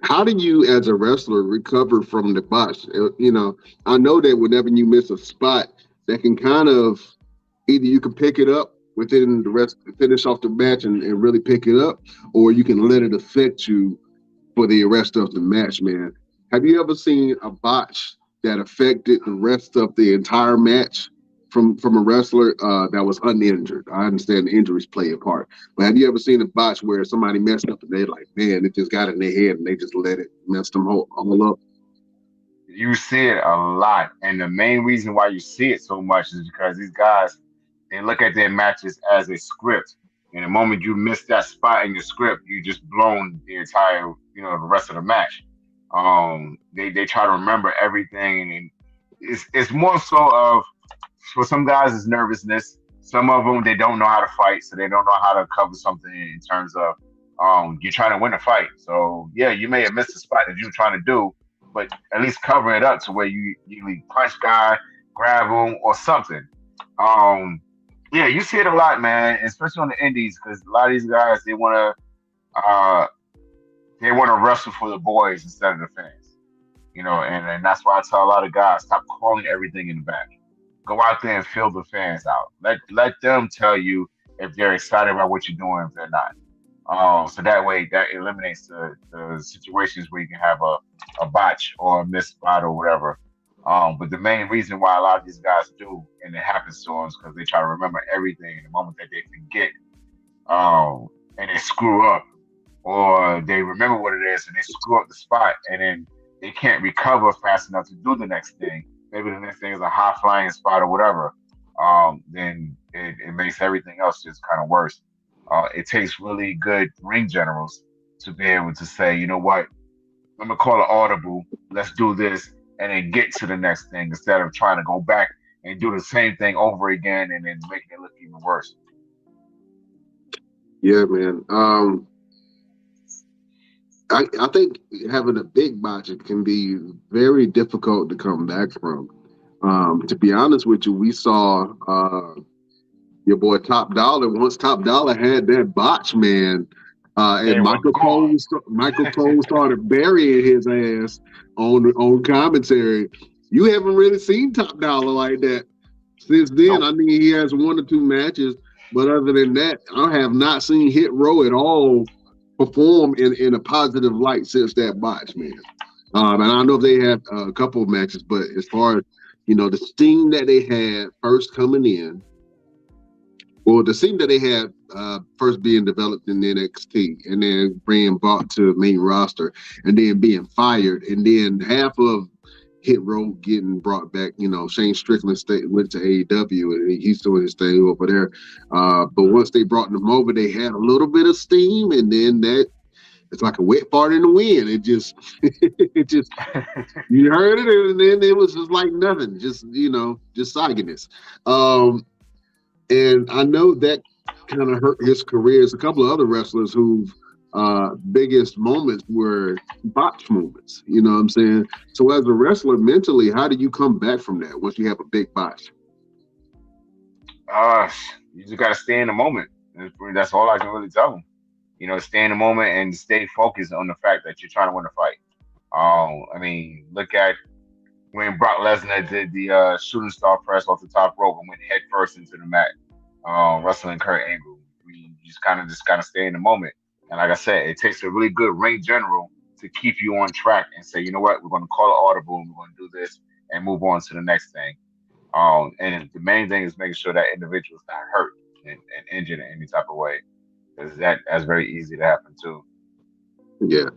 How do you, as a wrestler, recover from the botch? I know that whenever you miss a spot, that can kind of either you can pick it up within the rest, finish off the match and really pick it up, or you can let it affect you for the rest of the match, man. Have you ever seen a botch that affected the rest of the entire match from a wrestler that was uninjured? I understand the injuries play a part, but have you ever seen a botch where somebody messed up and they like, man, it just got in their head and they just let it mess them all up? You see it a lot, and the main reason why you see it so much is because these guys they look at their matches as a script. And the moment you miss that spot in your script, you just blown the entire, the rest of the match. They try to remember everything, and it's more so of for some guys it's nervousness. Some of them they don't know how to fight, so they don't know how to cover something in terms of you're trying to win a fight. So yeah, you may have missed the spot that you're trying to do, but at least cover it up to where you punch guy, grab him or something. Um, yeah, you see it a lot, man, especially on the indies because a lot of these guys they want to wrestle for the boys instead of the fans. And that's why I tell a lot of guys stop calling everything in the back. Go out there and feel the fans out. Let them tell you if they're excited about what you're doing, if they're not. So that way that eliminates the situations where you can have a botch or a missed spot or whatever. But the main reason why a lot of these guys do, and it happens to them, is because they try to remember everything in the moment that they forget, and they screw up, or they remember what it is and they screw up the spot, and then they can't recover fast enough to do the next thing. Maybe the next thing is a high flying spot or whatever. Then it makes everything else just kind of worse. It takes really good ring generals to be able to say, you know what, I'm gonna call an audible. Let's do this, and then get to the next thing instead of trying to go back and do the same thing over again and then making it look even worse. Yeah, man. I think having a big botch it can be very difficult to come back from. To be honest with you, we saw your boy Top Dollar. Once Top Dollar had that botch, man, and They were gone. Michael Cole started burying his ass on commentary. You haven't really seen Top Dollar like that since then. Nope. I mean, he has one or two matches, but other than that, I have not seen Hit Row at all perform in a positive light since that botch, man. And I know they had a couple of matches, but as far as the steam that they had first coming in, well, the scene that they had first being developed in NXT and then being brought to the main roster and then being fired and then half of Hit Row getting brought back. Shane Strickland went to AEW and he's doing his thing over there. But once they brought them over, they had a little bit of steam and then that it's like a wet fart in the wind. It just, it just, you heard it and then it was just like nothing, just sogginess. Um, and I know that kind of hurt his career. There's a couple of other wrestlers who've biggest moments were botch moments. You know what I'm saying? So as a wrestler, mentally, how do you come back from that once you have a big botch? Uh, you just gotta stay in the moment. That's all I can really tell them. Stay in the moment and stay focused on the fact that you're trying to win a fight. I mean, look at when Brock Lesnar did the shooting star press off the top rope and went head first into the mat, wrestling Kurt Angle. We just gotta stay in the moment. And like I said, it takes a really good ring general to keep you on track and say, you know what, we're going to call an audible and we're going to do this and move on to the next thing. And the main thing is making sure that individual's not hurt and injured in any type of way, because that's very easy to happen too. Yeah.